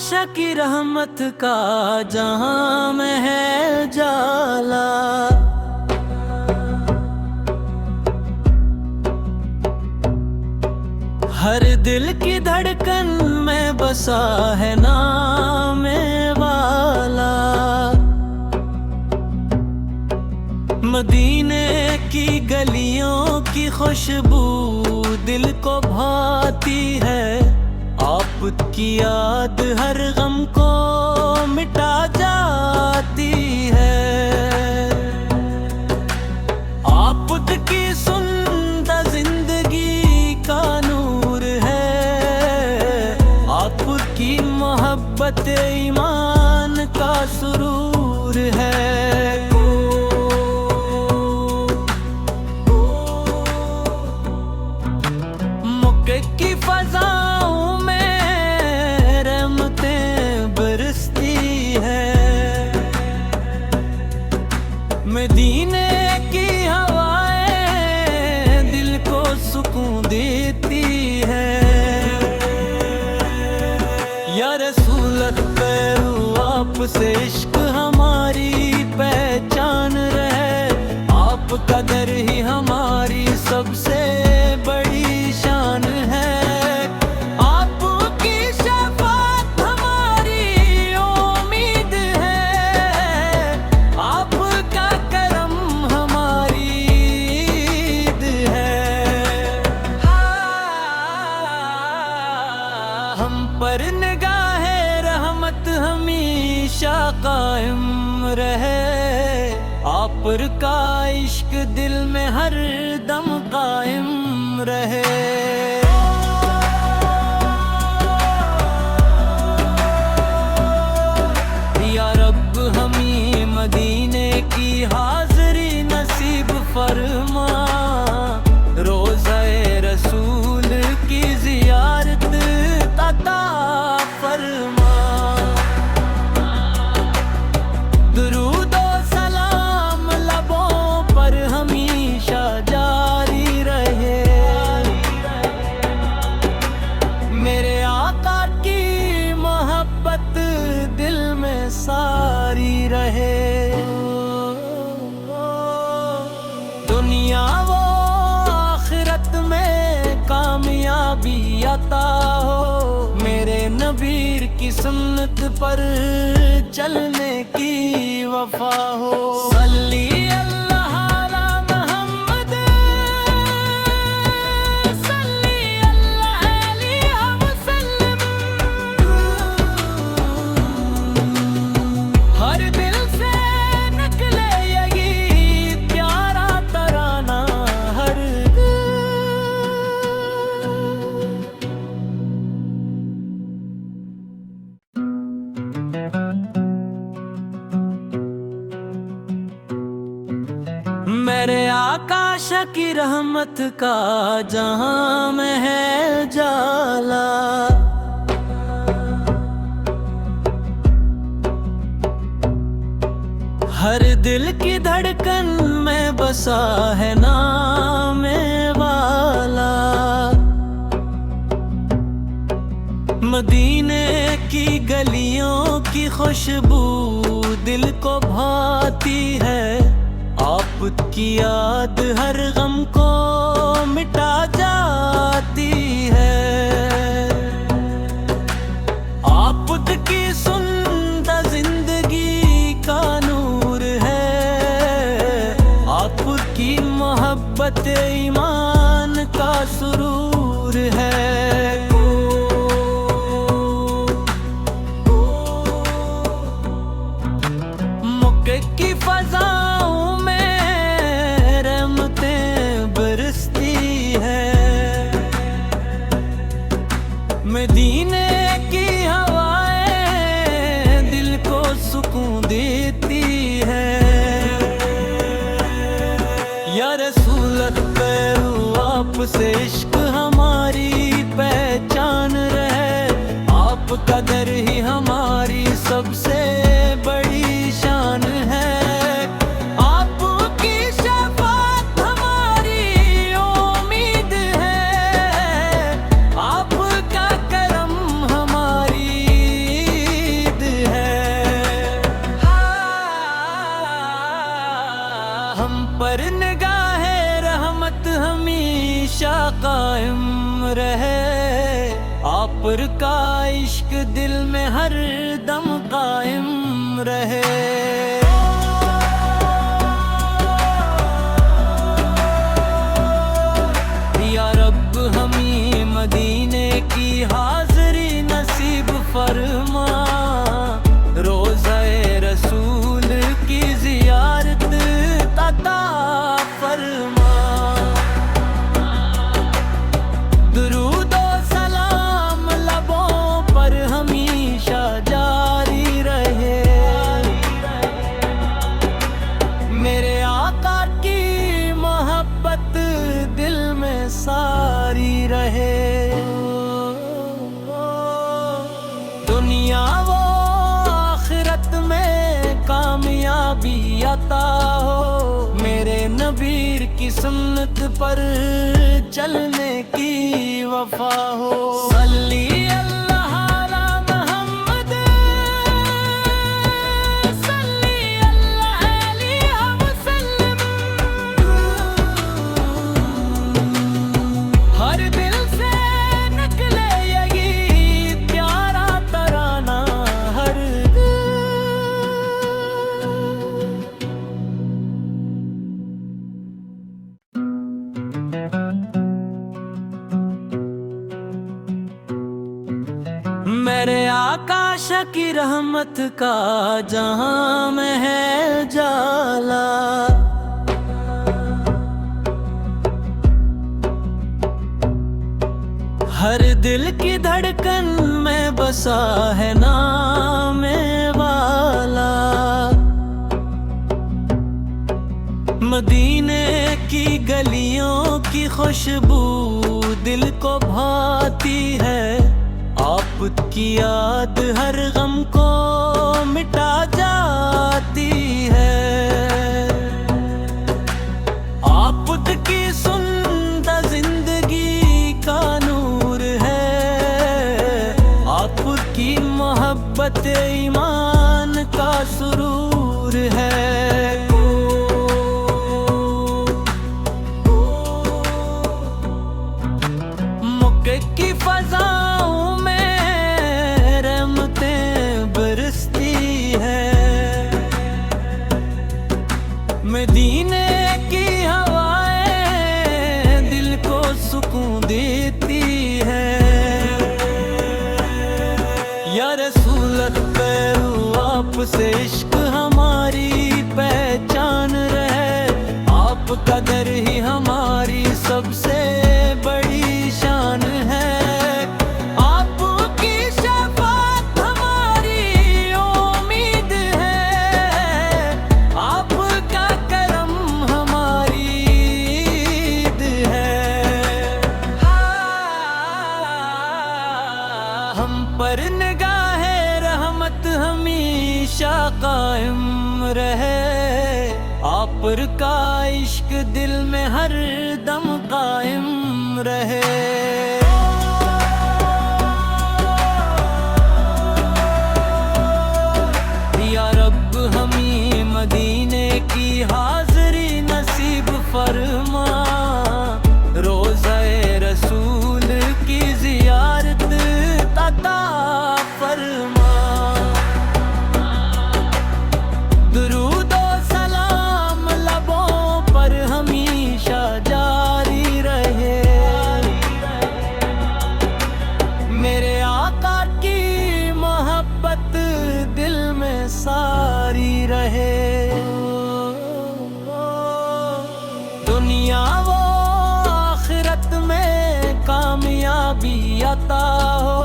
आकाश की रहमत का जहां में है जाला। हर दिल की धड़कन में बसा है नाम वाला। मदीने की गलियों की खुशबू दिल को भाती है। आपकी याद हर गम को मिटा जाती है। आपकी सुंदर जिंदगी का नूर है। आपकी मोहब्बत ईमान का सुरूर है। मक्के की फजाओं में रहमतें बरसती है। मदीने की हवाएं दिल को सुकून देती है। या रसूल पैरू आपसे इश्क हमारी पहचान रहे। आपका दर ही हमारी सबसे बड़ी शान है। आपकी शफाअत हमारी उम्मीद है। आपका करम हमारी ईद है। हम पर निगाहे रहमत हमेशा कायम रहे। आप पर का इश्क दिल में हर दम कायम रहे। या रब हमें मदीने की हाज़री नसीब फरमा। रोज़े रसूल की ज़ियारत अता फरमा। दुरूद और सलाम लबों पर हमेशा जारी रहे। मेरे आका की मोहब्बत दिल में सारी रहे। दुनिया वो आखिरत में कामयाबी अता हो। मेरे नबीर की सुन्नत पर चलने की वफा हो। सल्ली अल्लाह अला मुहम्मद, सल्ली अल्लाह अलैहि वसल्लम। हर दिल से निकले यही प्यारा तराना। हर मेरे आकाश की रहमत का जहां में है जाला। हर दिल की धड़कन में बसा है नाम वाला। मदीने की गलियों की खुशबू दिल को भाती है। आपकी याद हर गम को मिटा जाती है। आपकी सुंदर जिंदगी का नूर है। आपकी मोहब्बत ईमान का सुरूर है। मक्के की फजाओं में रहमतें बरसती है। मदीने की हवाएं दिल को सुकून देती है। या रसूल पैरू आपसे इश्क हमारी पहचान रहे। आपका दर ही हमारी सबसे बड़ी शान है। आपकी शफाअत हमारी उम्मीद है। आपका करम हमारी हमेशा कायम रहे, आप पर का इश्क दिल में हर दम कायम रहे। या रब हमें मदीने की हाज़री नसीब फरमा, रोज़े रसूल की ज़ियारत अता फरमा। दुरूद और सलाम लबों पर हमेशा जारी रहे, मेरे आका की मोहब्बत दिल में सारी रहे। दुनिया वो आखिरत में कामयाबी अता हो, मेरे नबीर की सुन्नत पर चलने की वफा हो। सल्ली अल्लाह अला मुहम्मद, सल्ली अल्लाह अलैहि वसल्लम। हर दिल से निकले यही प्यारा तराना, हर मेरे आकाश की रहमत का जहां में है जाला, हर दिल की धड़कन में बसा है नाम वाला। मदीने की गलियों की खुशबू दिल को भाती है, आपकी याद हर गम को मिटा जाती है। आपकी सुंदर जिंदगी का नूर है, आपकी मोहब्बत ईमान का सुरूर है। मक्के की फजाओं में रहमतें बरसती है, मदीने की हवाएं दिल को सुकून देती है। या रसूल अकबर आपसे इश्क हमारी पहचान रहे, आपका दर ही हमारी सबसे बड़ी शान है। आपकी शफाअत हमारी उम्मीद है, आपका करम हमारी ईद है। हम पर निगाहे रहमत हमेशा कायम रहे, आप पर का इश्क दिल में हर दम कायम रहे। या रब हमें मदीने की हाज़री नसीब फरमा, रोज़े रसूल की ज़ियारत अता फरमा। दुरूद और सलाम लबों पर हमेशा जारी रहे, मेरे आका की मोहब्बत दिल में सारी रहे। दुनिया वो आखिरत में कामयाबी अता हो,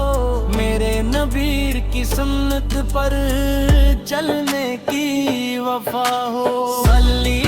मेरे नबीर की सुन्नत पर चलने की वफा हो। सल्ली